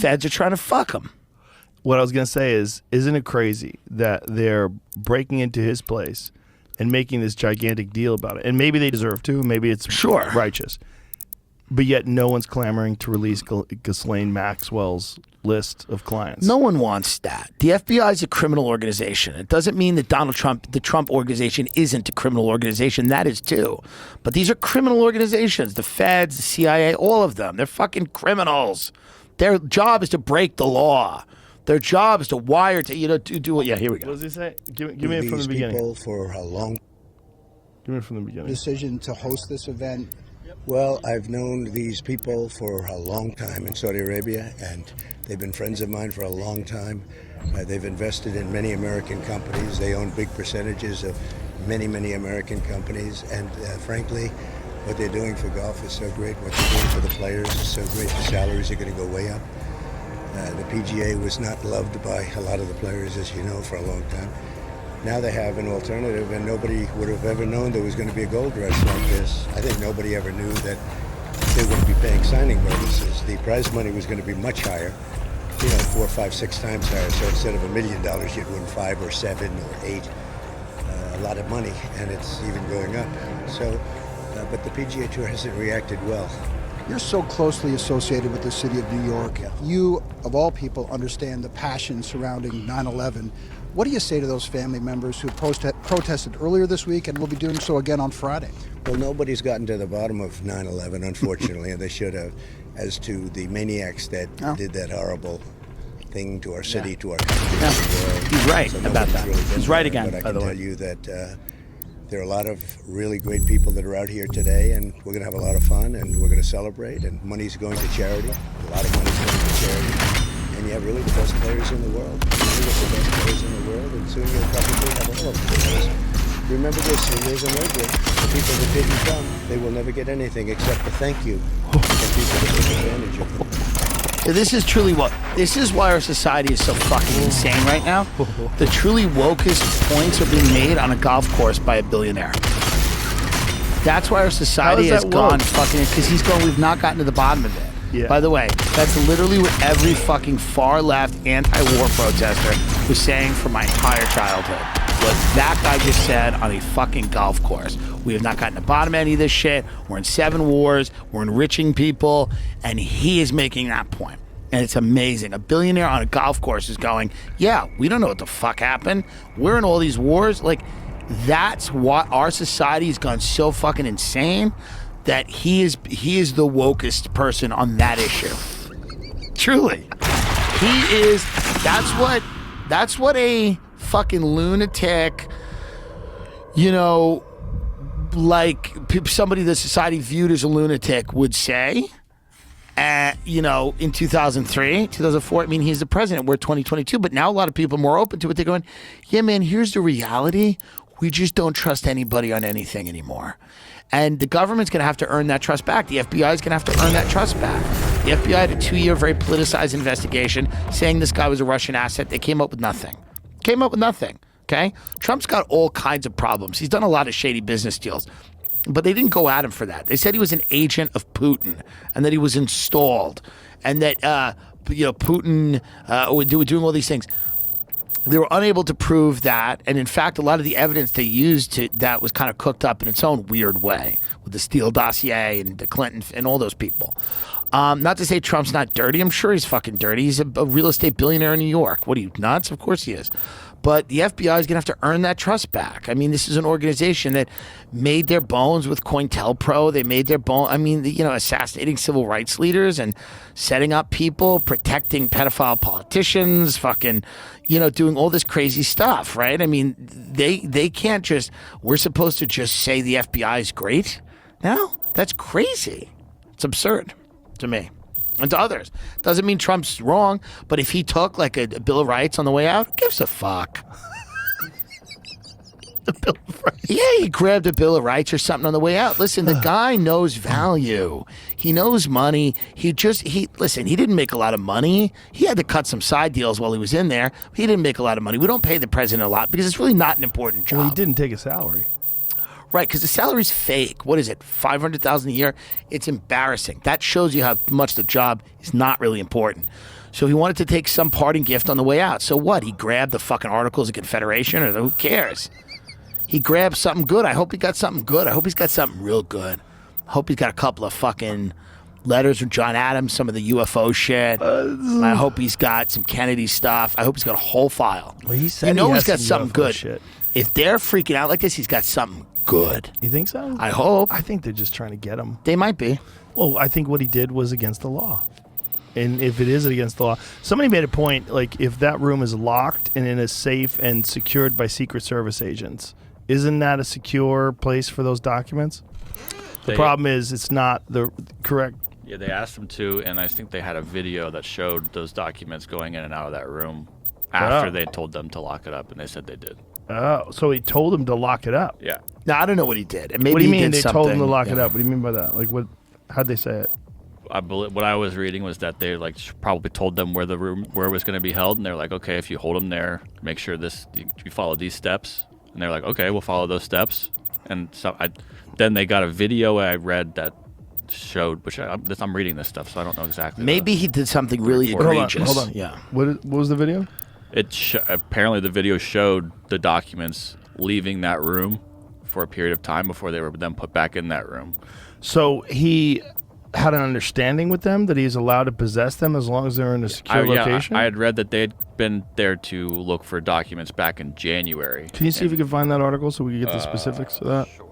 feds are trying to fuck him. What I was going to say is, isn't it crazy that they're breaking into his place and making this gigantic deal about it? And maybe they deserve to. Maybe it's righteous. But yet no one's clamoring to release Ghislaine Maxwell's list of clients. No one wants that. The FBI is a criminal organization. It doesn't mean that the Trump organization isn't a criminal organization. That is too. But these are criminal organizations. The feds, the CIA, all of them. They're fucking criminals. Their job is to break the law. Their job is to wire to, to do it. Yeah, here we go. What does he say? Give me it from the beginning. People for a long Give me it from the beginning. decision to host this event. Well, I've known these people for a long time in Saudi Arabia, and they've been friends of mine for a long time. They've invested in many American companies. They own big percentages of many, many American companies. And frankly, what they're doing for golf is so great. What they're doing for the players is so great. The salaries are going to go way up. The PGA was not loved by a lot of the players, as you know, for a long time. Now they have an alternative, and nobody would have ever known there was going to be a gold rush like this. I think nobody ever knew that they were going to be paying signing bonuses. The prize money was going to be much higher, 4, 5, 6 times higher. So instead of $1 million, you'd win 5 or 7 or 8. A lot of money, and it's even going up. So, but the PGA Tour hasn't reacted well. You're so closely associated with the city of New York. Yeah. You, of all people, understand the passion surrounding 9/11. What do you say to those family members who protested earlier this week and will be doing so again on Friday? Well, nobody's gotten to the bottom of 9/11, unfortunately, and they should have, as to the maniacs that did that horrible thing to our city, to our country. Yeah. To the world. He's right So about that. really He's right again, but by I the can way. tell you that there are a lot of really great people that are out here today, and we're going to have a lot of fun, and we're going to celebrate, and money's going to charity. A lot of money's going to charity. And you have really the best players in the world. You have the best players in the world, and soon you'll probably have all of the players. Remember this, when there's an exit, the people that didn't come, they will never get anything except a thank you from people that took advantage of them. This is truly this is why our society is so fucking insane right now. The truly wokest points are being made on a golf course by a billionaire. That's why our society has gone fucking, because he's going, we've not gotten to the bottom of it. Yeah. By the way, that's literally what every fucking far left anti-war protester was saying for my entire childhood. What that guy just said on a fucking golf course. We have not gotten to the bottom of any of this shit. We're in 7 wars. We're enriching people. And he is making that point. And it's amazing. A billionaire on a golf course is going, yeah, we don't know what the fuck happened. We're in all these wars. Like, that's what our society has gone so fucking insane that he is the wokest person on that issue. Truly. He is, that's what a fucking lunatic, like somebody the society viewed as a lunatic would say, in 2003, 2004, I mean, he's the president, we're 2022, but now a lot of people are more open to it. They're going, yeah, man, here's the reality. We just don't trust anybody on anything anymore. And the government's going to have to earn that trust back. The FBI is going to have to earn that trust back. The FBI had a 2-year, very politicized investigation saying this guy was a Russian asset. They came up with nothing. Okay? Trump's got all kinds of problems. He's done a lot of shady business deals. But they didn't go at him for that. They said he was an agent of Putin and that he was installed and that, Putin was doing all these things. They were unable to prove that, and in fact, a lot of the evidence they used that was kind of cooked up in its own weird way with the Steele dossier and the Clinton and all those people. Not to say Trump's not dirty. I'm sure he's fucking dirty. He's a real estate billionaire in New York. What are you, nuts? Of course he is. But the FBI is going to have to earn that trust back. I mean, this is an organization that made their bones with COINTELPRO. They made their assassinating civil rights leaders and setting up people, protecting pedophile politicians, fucking, doing all this crazy stuff, right? I mean, they can't just, we're supposed to just say the FBI is great? No, that's crazy. It's absurd to me. And to others. Doesn't mean Trump's wrong, but if he took like a Bill of Rights on the way out, who gives a fuck? The Bill of Rights. Yeah, he grabbed a Bill of Rights or something on the way out. Listen, the guy knows value. He knows money. He didn't make a lot of money. He had to cut some side deals while he was in there. He didn't make a lot of money. We don't pay the president a lot because it's really not an important job. Well, he didn't take a salary. Right, because the salary's fake. What is it, $500,000 a year? It's embarrassing. That shows you how much the job is not really important. So he wanted to take some parting gift on the way out. So what? He grabbed the fucking Articles of Confederation, or who cares? He grabbed something good. I hope he got something good. I hope he's got something real good. I hope he's got a couple of fucking letters from John Adams, some of the UFO shit. I hope he's got some Kennedy stuff. I hope he's got a whole file. Well, he said he's got something UFO good. Shit. If they're freaking out like this, he's got something good. You think so? I hope. I think they're just trying to get him. They might be. Well, I think what he did was against the law. And if it is against the law, somebody made a point, like if that room is locked and in a safe and secured by Secret Service agents, isn't that a secure place for those documents? The problem is it's not the correct. Yeah, they asked him to, and I think they had a video that showed those documents going in and out of that room after they told them to lock it up, and they said they did. Oh, so he told him to lock it up. Yeah. No, I don't know what he did. And maybe What do you he mean did they something. told him to lock it up? What do you mean by that? Like what? How'd they say it? I believe what I was reading was that they probably told them where it was going to be held, and they're like, okay, if you hold them there, make sure you follow these steps, and they're like, okay, we'll follow those steps, and so then they got a video I read that showed, which I'm reading this stuff, so I don't know exactly. Maybe he did something really egregious. Hold on. Yeah. What was the video? Apparently the video showed the documents leaving that room for a period of time before they were then put back in that room. So he had an understanding with them that he's allowed to possess them as long as they're in a secure location? I had read that they had been there to look for documents back in January. Can you see if you can find that article so we can get the specifics of that? Sure.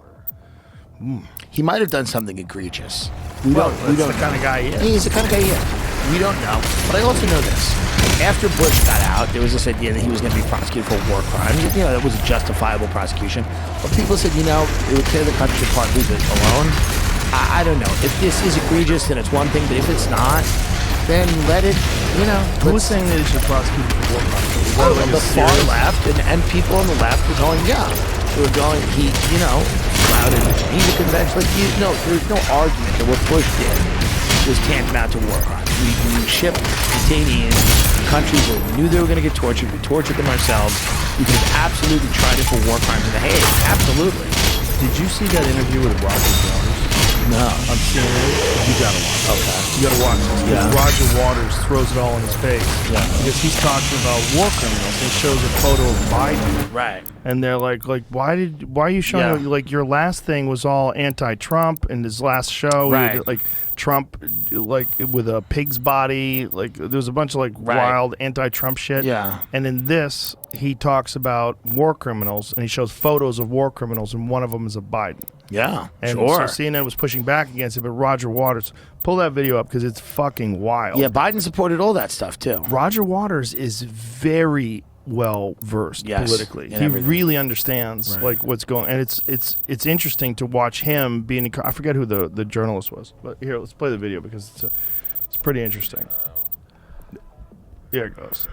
He might have done something egregious. We don't the kind of guy he is. He's the kind of guy he is. We don't know. But I also know this. After Bush got out, there was this idea that he was going to be prosecuted for war crimes. You know, that was a justifiable prosecution. But people said, it would tear the country apart, leave it alone. I don't know. If this is egregious, then it's one thing. But if it's not, then let it, Who was saying that he should prosecute for war crimes? Well, the far left and people on the left were going, yeah. They were going, flouted Geneva Convention. There's no argument that what Bush did was tantamount to war crimes. We shipped detainees to countries where we knew they were going to get tortured. We tortured them ourselves. We could have absolutely tried it for war crimes in The Hague. Absolutely. Did you see that interview with Roger Waters? No. I'm seeing it. You gotta watch it. Okay. You gotta watch it. Yeah. Roger Waters throws it all in his face. Yeah. Because he's talking about war criminals and shows a photo of Biden. Right. And they're like, why are you showing your last thing was all anti-Trump, and his last show, Right. Trump, with a pig's body, there was a bunch of wild anti-Trump shit. Yeah. And in this, he talks about war criminals, and he shows photos of war criminals, and one of them is of Biden. Yeah. And sure. so CNN was pushing back against it, but Roger Waters, pull that video up because it's fucking wild. Yeah, Biden supported all that stuff too. Roger Waters is very well versed politically. in He everything. really understands what's going, and it's interesting to watch him being. I forget who the journalist was, but here, let's play the video because it's pretty interesting. Here it goes.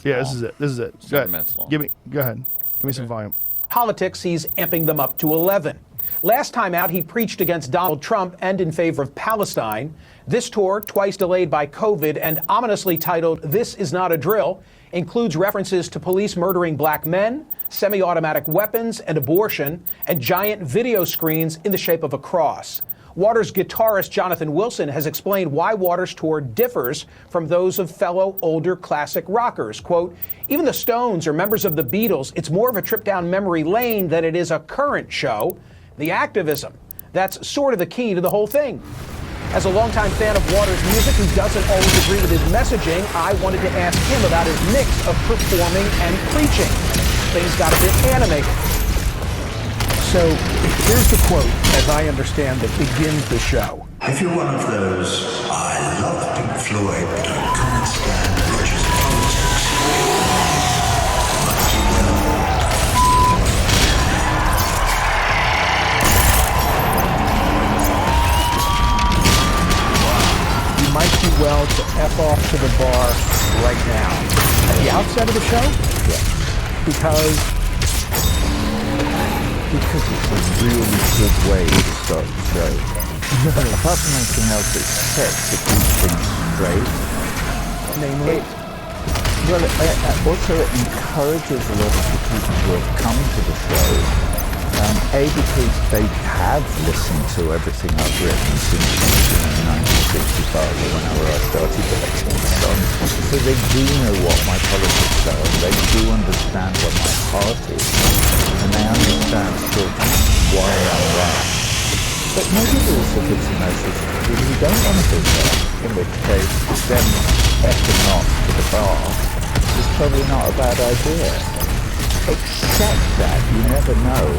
Yeah, this is it. This is it. Go 7 ahead. minutes long. Go ahead. Give me some volume. Politics, he's amping them up to 11. Last time out, he preached against Donald Trump and in favor of Palestine. This tour, twice delayed by COVID and ominously titled "This Is Not a Drill," includes references to police murdering black men, semi-automatic weapons and abortion, and giant video screens in the shape of a cross. Waters guitarist Jonathan Wilson has explained why Waters' tour differs from those of fellow older classic rockers. Quote, even the Stones or members of the Beatles, it's more of a trip down memory lane than it is a current show. The activism, that's sort of the key to the whole thing. As a longtime fan of Waters' music who doesn't always agree with his messaging, I wanted to ask him about his mix of performing and preaching. Things got a bit animated. So here's the quote, as I understand it, begins the show. If you're one of those, I love Pink Floyd, but I can't stand Roger's politics, but you will. You might do well to F off to the bar right now. At the outset of the show? Yeah. Because it's a really good way to start the show. Apart from anything else, it sets to keep things straight. namely, Also it encourages a lot of the people who have come to the show, because they have listened to everything I've written since 1992. 65 or whenever I started electing. So they do know what my politics are, they do understand what my heart is, and they understand sort of why I'm right. But maybe it also gives a message to people who don't want to do that, in which case them effing off to the bar is probably not a bad idea. Except that you never know.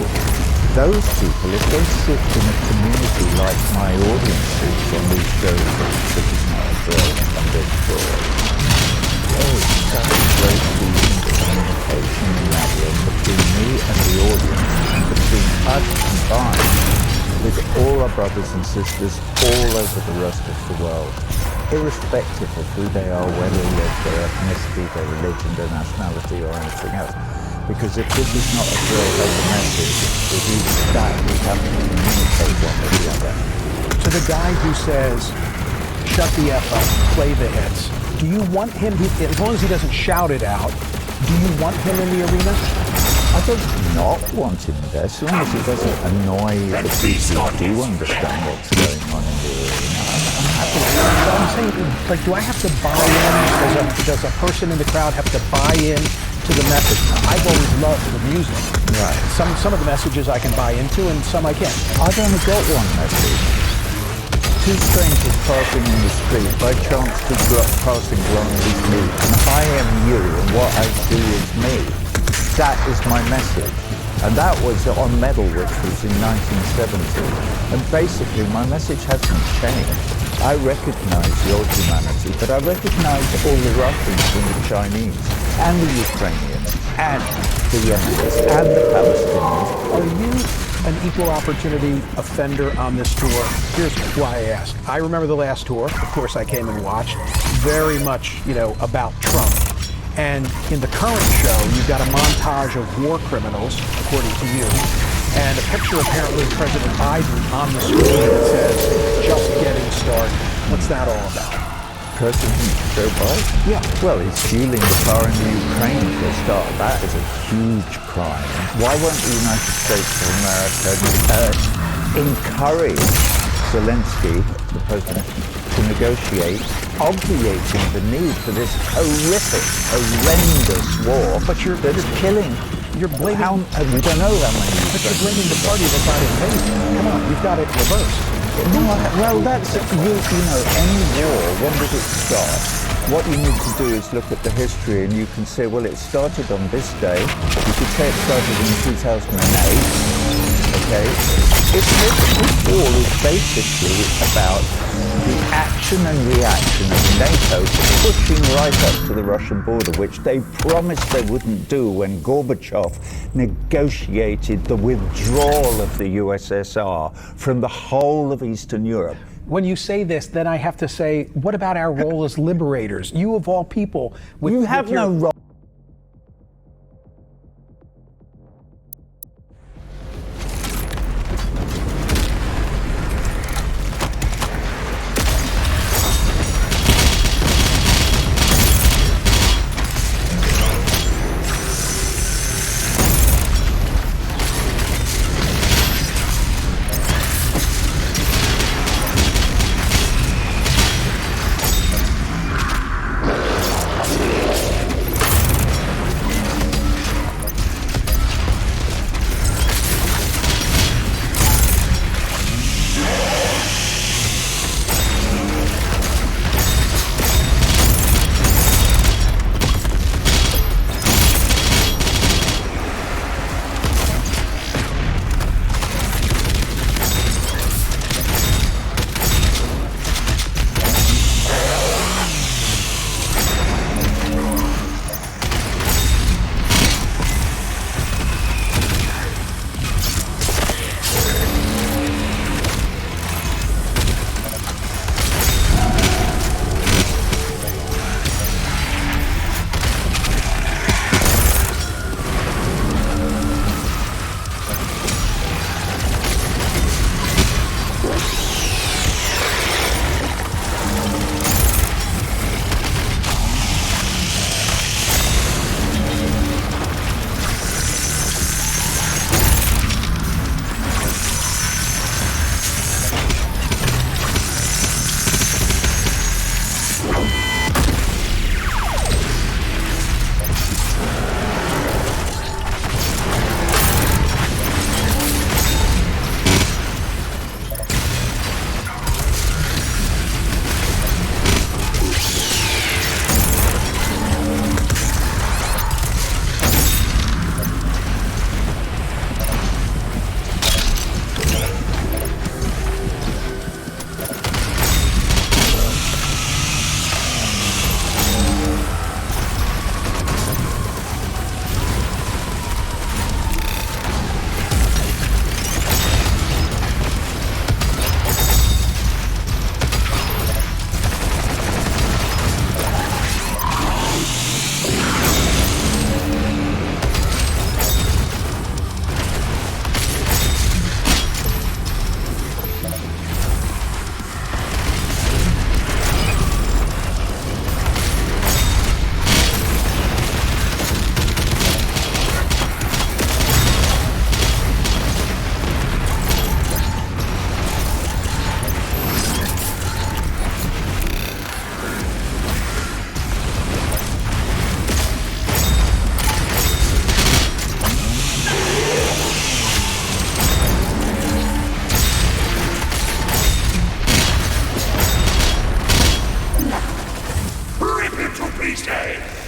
Those people, if they sit in a community like my audience is on these shows that is not a drill and big fraud, there is such great feeling of communication in that room between me and the audience, and between us combined with all our brothers and sisters all over the rest of the world, irrespective of who they are, whether it's their ethnicity, their religion, their nationality, or anything else. Because if this is not a drill as a message, it is that we have to communicate one with the other. To the guy who says, shut the F up, play the hits, do you want him, as long as he doesn't shout it out, do you want him in the arena? I don't not want him there, as long as he doesn't annoy the people who do understand what's going on in the arena. I'm happy. So I'm saying, like, do I have to buy in? Does a person in the crowd have to buy in to the message? I've always loved the music. Right. Some of the messages I can buy into, and some I can't. I've only got one message. Two strangers passing in the street, by chance passing along with me, and I am you, and what I see is me. That is my message. And that was on Medal, which was in 1970. And basically, my message hasn't changed. I recognize your humanity, but I recognize all the Russians and the Chinese, and the Ukrainians, and the Yemenis, and the Palestinians. Are you an equal opportunity offender on this tour? Here's why I ask. I remember the last tour. Of course, I came and watched. Very much, about Trump. And in the current show, you've got a montage of war criminals, according to you, and a picture apparently of President Biden on the screen that says, just getting started. What's that all about? President Joe Biden? Yeah. Well, he's fueling the fire in the Ukraine for a start. That is a huge crime. Why won't the United States of America encourage Zelensky, the president, to negotiate, obviating the need for this horrific, horrendous war that is killing? You're blaming. We don't know how many. But you're blaming the party that's not invading. Come on, you've got it reversed. Well, that's, any war, when did it start? What you need to do is look at the history, and you can say, well, it started on this day. You could say it started in 2008. Okay? This war is basically about the action and reaction of NATO pushing right up to the Russian border, which they promised they wouldn't do when Gorbachev negotiated the withdrawal of the USSR from the whole of Eastern Europe. When you say this, then I have to say, what about our role as liberators? You of all people, you have no role. these days.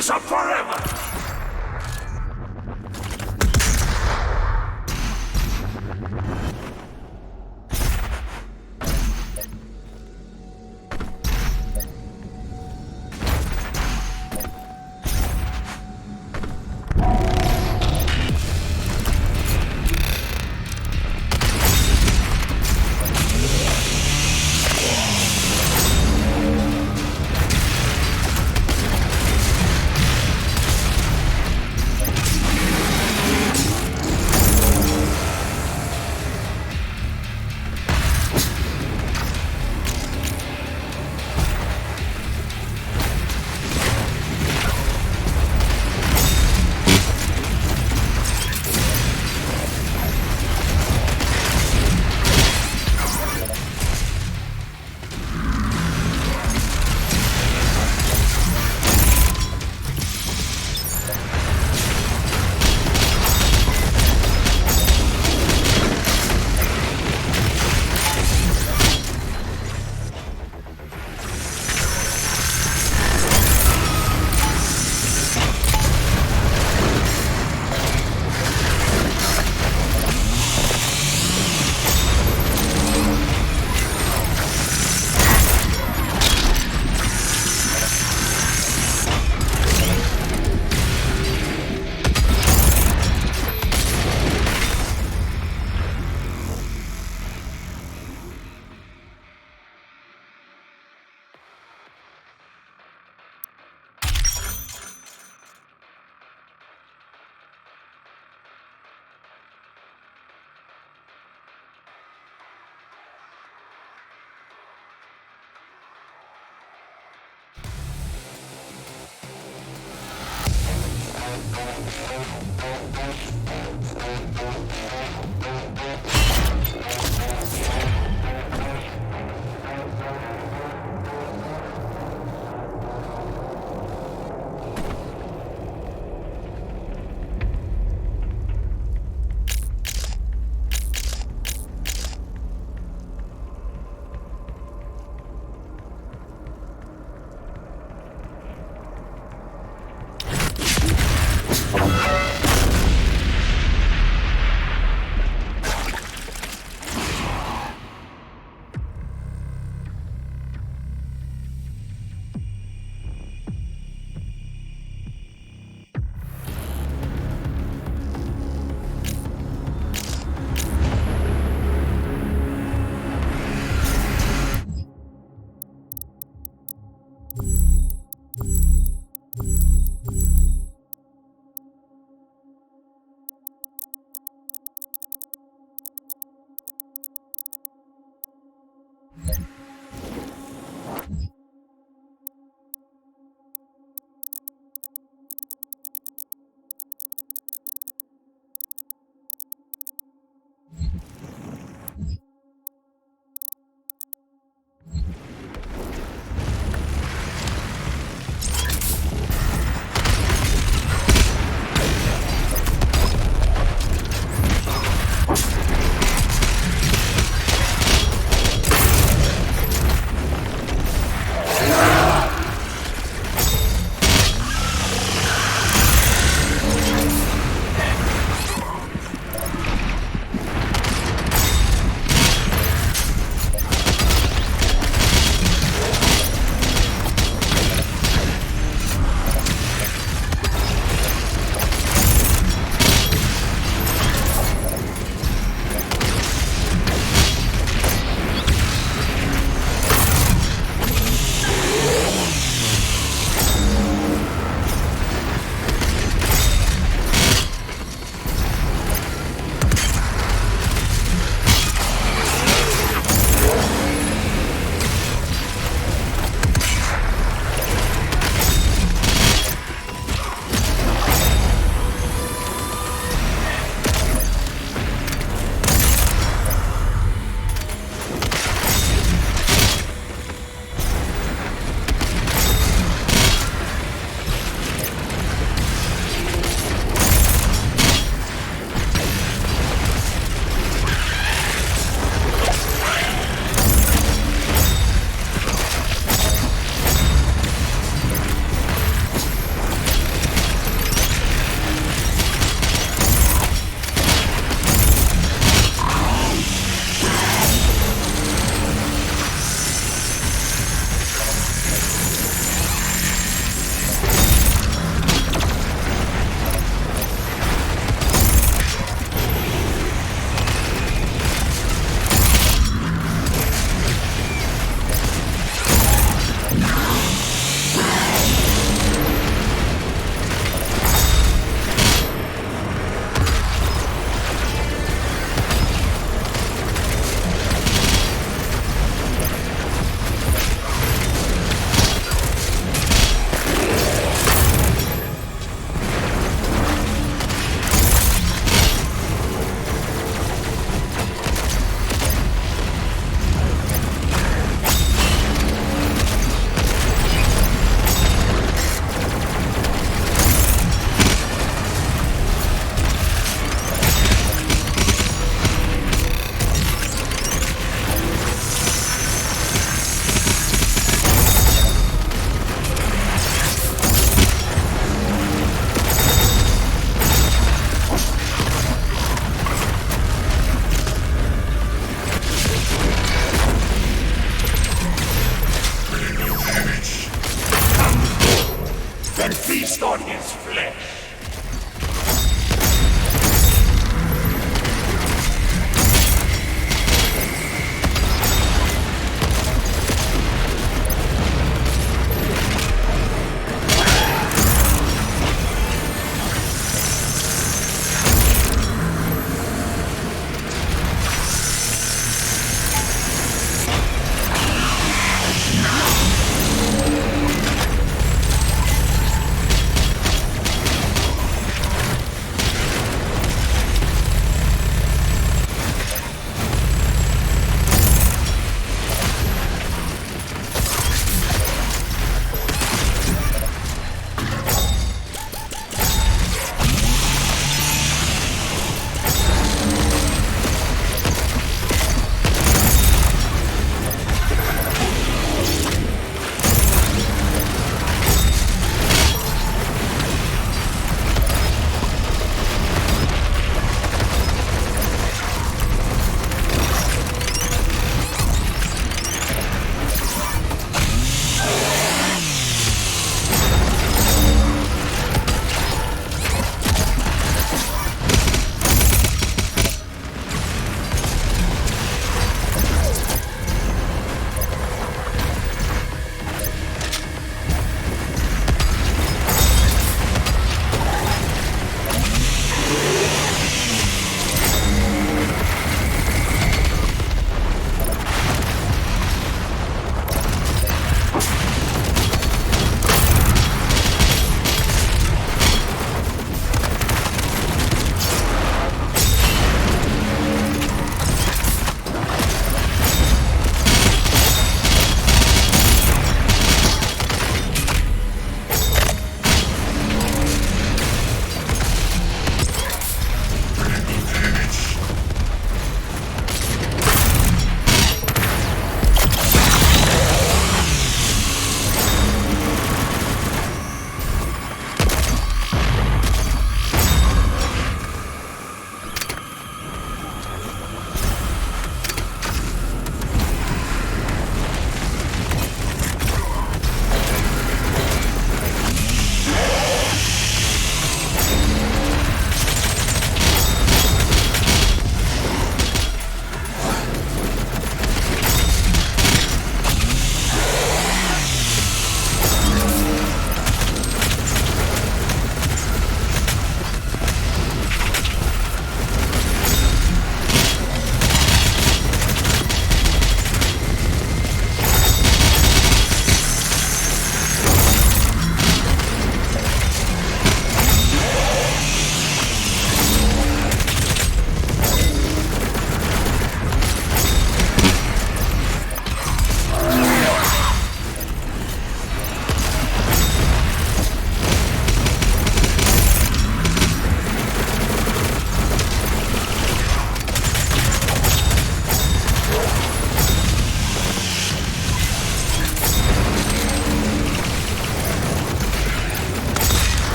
this up forever! and feast on his flesh.